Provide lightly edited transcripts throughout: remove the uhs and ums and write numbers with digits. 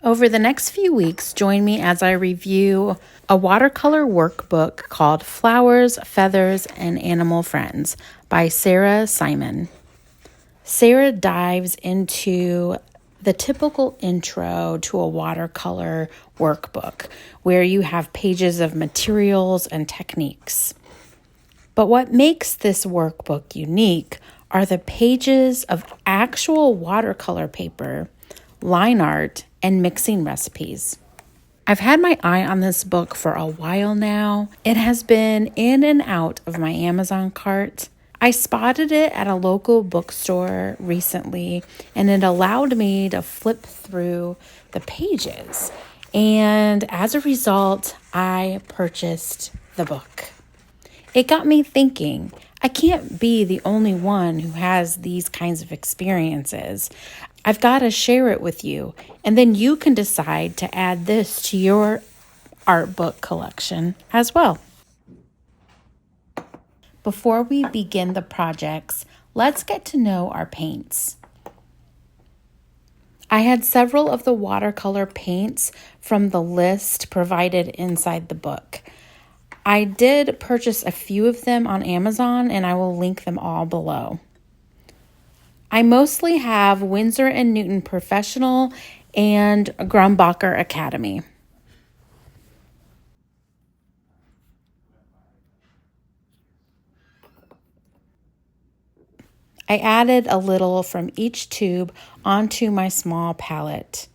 Over the next few weeks, join me as I review a watercolor workbook called Flowers, Feathers, and Animal Friends by Sarah Simon. Sarah dives into the typical intro to a watercolor workbook where you have pages of materials and techniques. But what makes this workbook unique are the pages of actual watercolor paper, line art, and mixing recipes. I've had my eye on this book for a while now. It has been in and out of my Amazon cart. I spotted it at a local bookstore recently, and it allowed me to flip through the pages. And as a result, I purchased the book. It got me thinking, I can't be the only one who has these kinds of experiences. I've got to share it with you, and then you can decide to add this to your art book collection as well. Before we begin the projects, let's get to know our paints. I had several of the watercolor paints from the list provided inside the book. I did purchase a few of them on Amazon, and I will link them all below. I mostly have Winsor & Newton Professional and Grumbacher Academy. I added a little from each tube onto my small palette.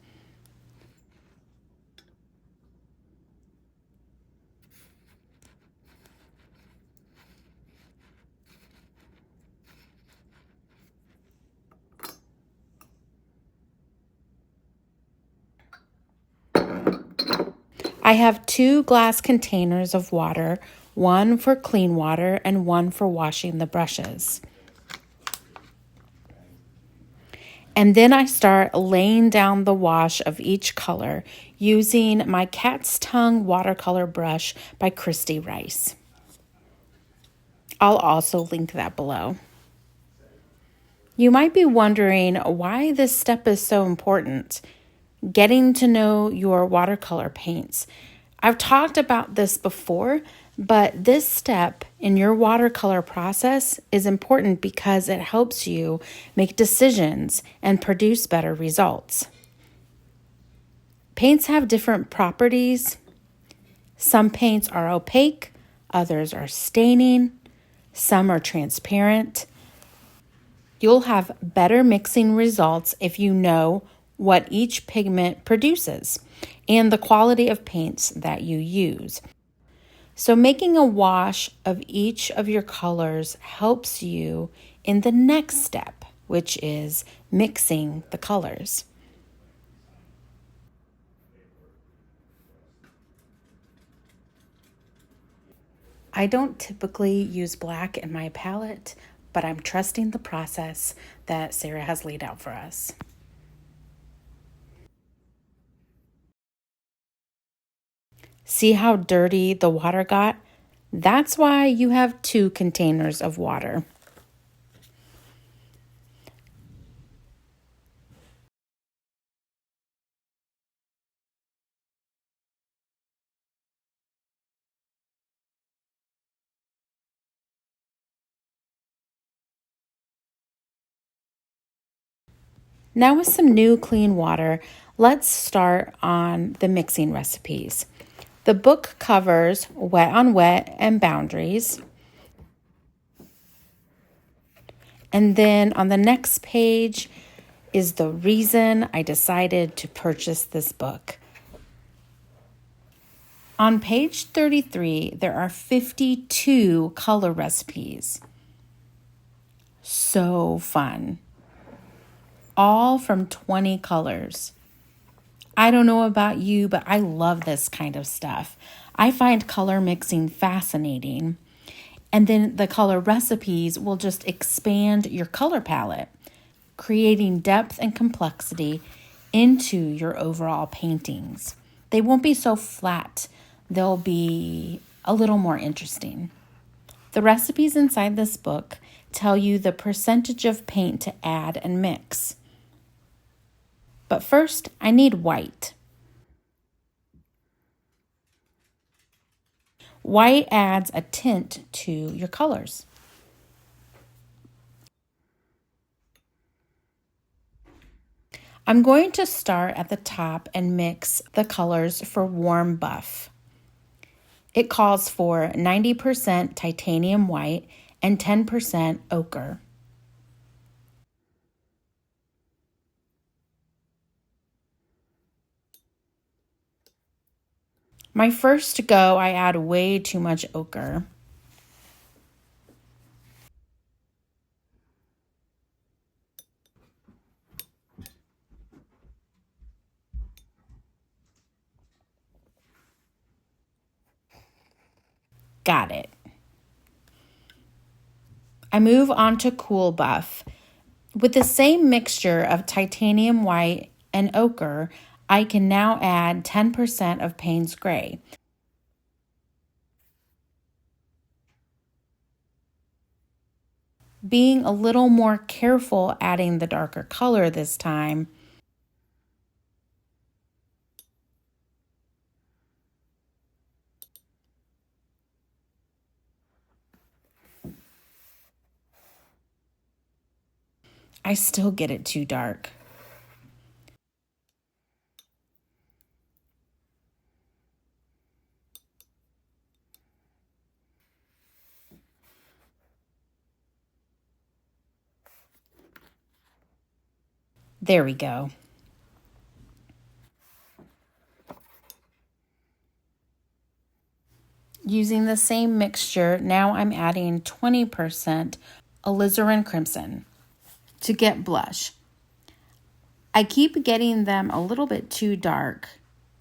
I have 2 glass containers of water, one for clean water and one for washing the brushes. And then I start laying down the wash of each color using my Cat's Tongue watercolor brush by Christy Rice. I'll also link that below. You might be wondering why this step is so important. Getting to know your watercolor paints. I've talked about this before, but this step in your watercolor process is important because it helps you make decisions and produce better results. Paints have different properties. Some paints are opaque, others are staining, some are transparent. You'll have better mixing results if you know what each pigment produces and the quality of paints that you use. So making a wash of each of your colors helps you in the next step, which is mixing the colors. I don't typically use black in my palette, but I'm trusting the process that Sarah has laid out for us. See how dirty the water got? That's why you have 2 containers of water. Now with some new clean water, let's start on the mixing recipes. The book covers wet on wet and boundaries. And then on the next page is the reason I decided to purchase this book. On page 33, there are 52 color recipes. So fun. All from 20 colors. I don't know about you, but I love this kind of stuff. I find color mixing fascinating. And then the color recipes will just expand your color palette, creating depth and complexity into your overall paintings. They won't be so flat. They'll be a little more interesting. The recipes inside this book tell you the percentage of paint to add and mix. But first, I need white. White adds a tint to your colors. I'm going to start at the top and mix the colors for Warm Buff. It calls for 90% titanium white and 10% ochre. My first go, I add way too much ochre. Got it. I move on to Cool Buff. With the same mixture of titanium white and ochre, I can now add 10% of Payne's Gray. Being a little more careful adding the darker color this time, I still get it too dark. There we go. Using the same mixture, now I'm adding 20% alizarin crimson to get blush. I keep getting them a little bit too dark,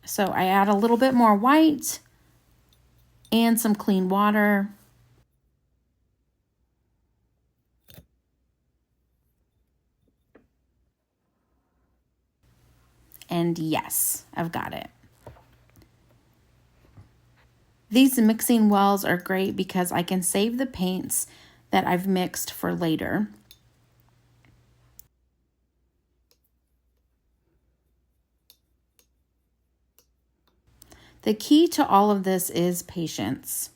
so I add a little bit more white and some clean water. And yes, I've got it. These mixing wells are great because I can save the paints that I've mixed for later. The key to all of this is patience.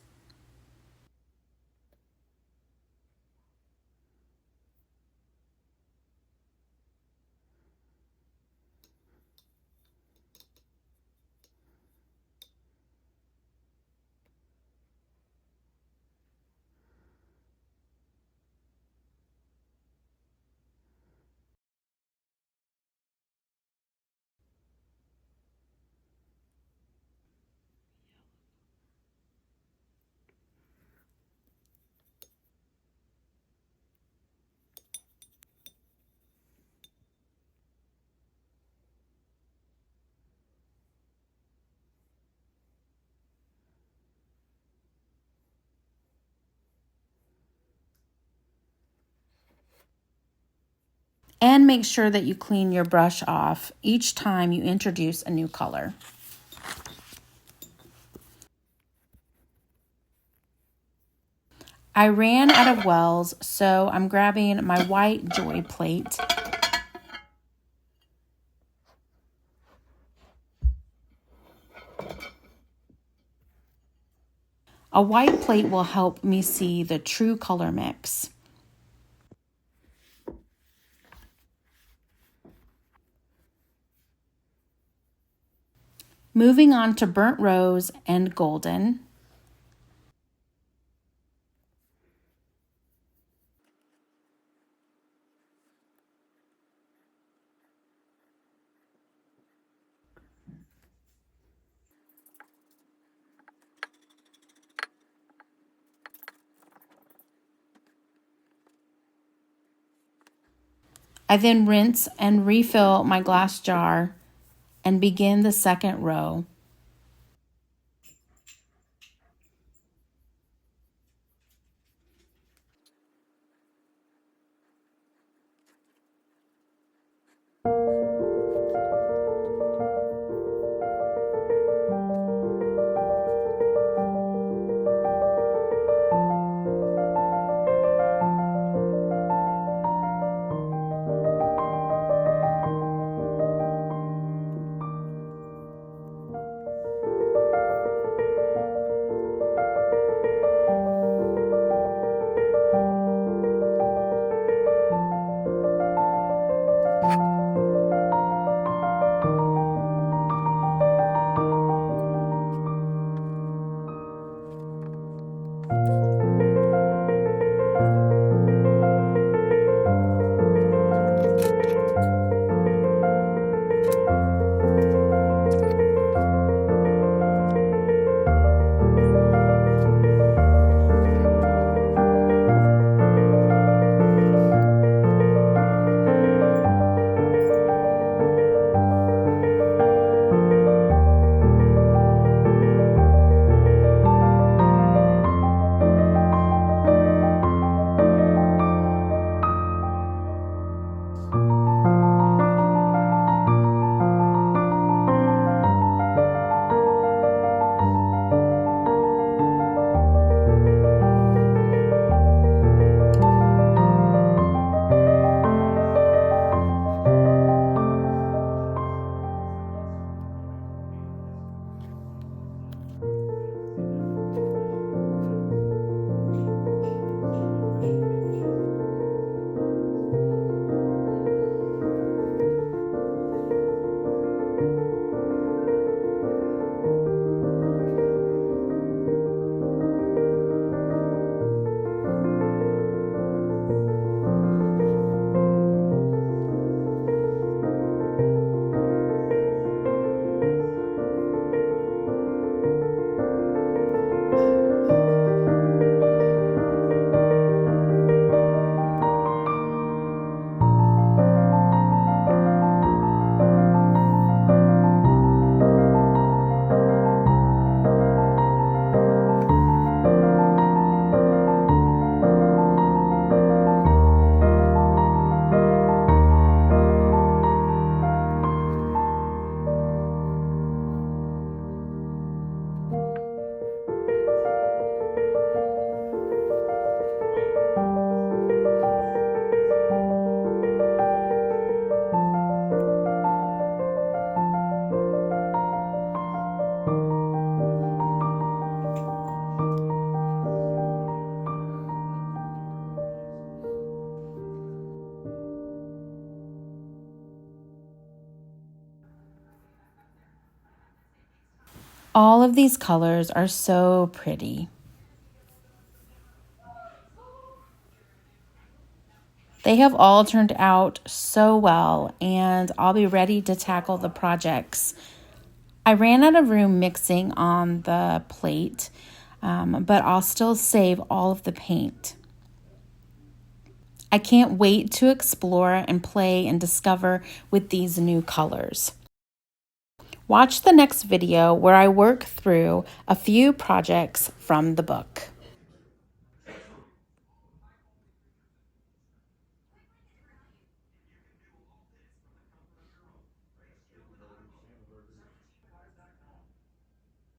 And make sure that you clean your brush off each time you introduce a new color. I ran out of wells, so I'm grabbing my white Joy plate. A white plate will help me see the true color mix. Moving on to burnt rose and golden. I then rinse and refill my glass jar and begin the second row. All of these colors are so pretty. They have all turned out so well, and I'll be ready to tackle the projects. I ran out of room mixing on the plate, but I'll still save all of the paint. I can't wait to explore and play and discover with these new colors. Watch the next video where I work through a few projects from the book.